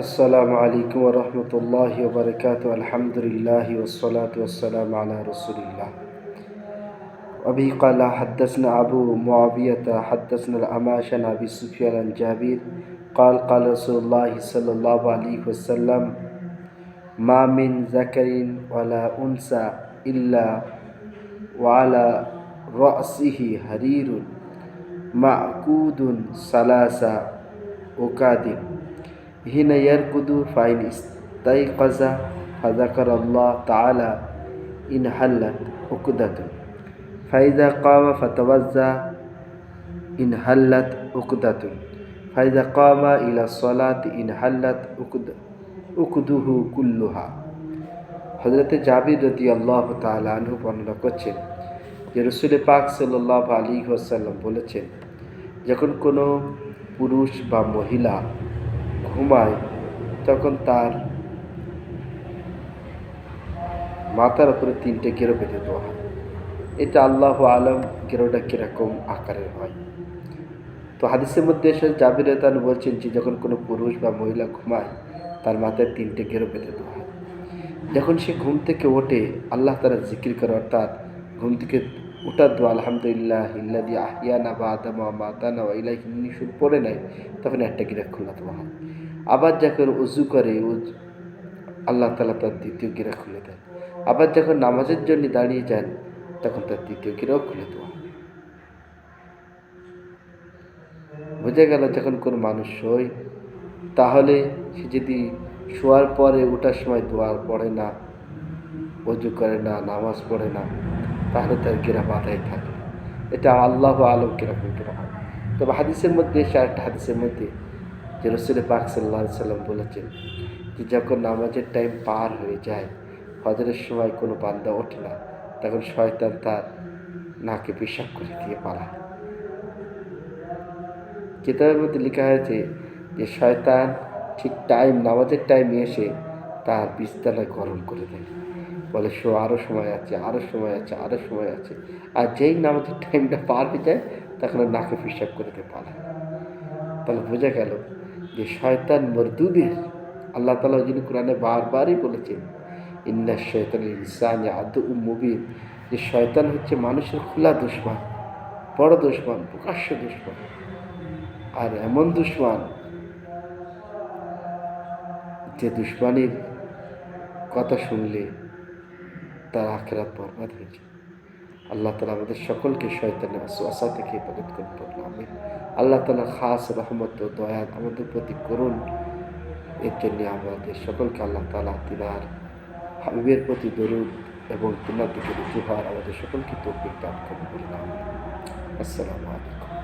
আসসালামু আলাইকুম ওয়া রাহমাতুল্লাহি ওয়া বারাকাতুহু আলহামদুলিল্লাহি ওয়াসসালাতু ওয়াসসালামু আলা রাসূলিল্লাহ وبه قال حدثنا أبو معاوية حدثنا الأعمش عن أبي سفيان عن جابر قال رسول الله صلى الله عليه وسلم ما من ذكر ولا أنثى إلا وعلى رأسه حرير معقود ثلاث عقاد حين يرقد فإن استيقظ فذكر الله تعالى انحلت عقدة فإذا قام فتوضأ انحلت عقدة فإذا قام إلى الصلاة انحلت عقده كلها। হযরতে জাবির রাদিয়াল্লাহু তাআলা আনহু বর্ণনা করছেন যে রাসূল পাক সাল্লাল্লাহু আলাইহি ওয়াসাল্লাম বলেছেন, যখন কোনো পুরুষ বা মহিলা ঘুমায় তখন তার মাথার উপরে 3টে গেরো বেঁধে দেওয়া হয়। এটা আল্লাহু আলম গেরোটা কীরকম আকারের হয়। তো হাদিসের মধ্যে এসে জাবির রাদিয়াল্লাহু আনহু বলছেন যে যখন কোনো পুরুষ বা মহিলা ঘুমায় তার মাথায় 3টে গেরো বেঁধে দেওয়া হয়। যখন সে ঘুম থেকে ওঠে আল্লাহ তাআলা জিকির করে, অর্থাৎ ঘুম থেকে ওঠার দোয়া আলহামদুলিল্লাহিল্লাযী আহইয়ানা বা'দা মা আমাতানা ওয়া ইলাইহিন নুশুর পড়ে নেয়, তখন একটা গেরো খুলে দেওয়া হয়। আবার যখন ওযু করে আল্লাহ তাআলা তার দ্বিতীয় গিরা খুলে দেন। আবার যখন নামাজের জন্য দাঁড়িয়ে যান তখন তার তৃতীয় গিরাও খুলে দেওয়া হয়। বোঝা গেল, যখন কোনো মানুষ শোয় তাহলে সে যদি শোয়ার পরে ওঠার সময় দোয়া পড়ে না, ওযু করে না, নামাজ পড়ে না, তাহলে তার গিরা বাধাই থাকে। এটা আল্লাহু আলম কিরকম গিরা হয়। তবে হাদিসের মধ্যে একটা হাদিসের মধ্যে যে রাসূল পাক সাল্লাল্লাহু আলাইহি ওয়াসাল্লাম বলেছেন যে যখন নামাজের টাইম পার হয়ে যায়, ফজরের সময় কোনো বান্দা ওঠে না, তখন শয়তান তার নাকে পেশাব করে দিয়ে পালায়। কিতাবের মধ্যে লেখা হয়েছে যে শয়তান ঠিক নামাজের টাইমে এসে তার বিছানা গরম করে দেয়, বলে শো, আরও সময় আছে, আরও সময় আছে, আরও সময় আছে। আর যেই নামাজের টাইমটা পার হয়ে যায় তখন নাকে পেশাব করে দিয়ে পালায়। তাহলে বোঝা গেল যে শয়তান মরদুদের আল্লাহ তাআলা যিনি কোরআনে বারবারই বলেছেন ইন্নাশ শাইতানা লিল ইনসানি আদুউম মুবিন, যে শয়তান হচ্ছে মানুষের খোলা দুশমন, বড় দুশমন, প্রকাশ্য দুশমন। আর এমন দুশমন যে দুশমনের কথা শুনলে তার আখিরাত বরবাদ হয়ে যায়। আল্লাহ তাআলা আমাদের সকলকে শয়তানের ওয়াসওয়াসা থেকে হেফাজত করুন, আমিন। আল্লাহ তাআলার খাস রহমত ও দয়া আমাদের প্রতি করুন। এর জন্য আমাদের সকলকে আল্লাহ তাআলা তিনার হাবিবের প্রতি দরুদ এবং তিনার দিকে রুজু হওয়ার আমাদের সকলকে তৌফিক দান করুন। আসসালামু আলাইকুম।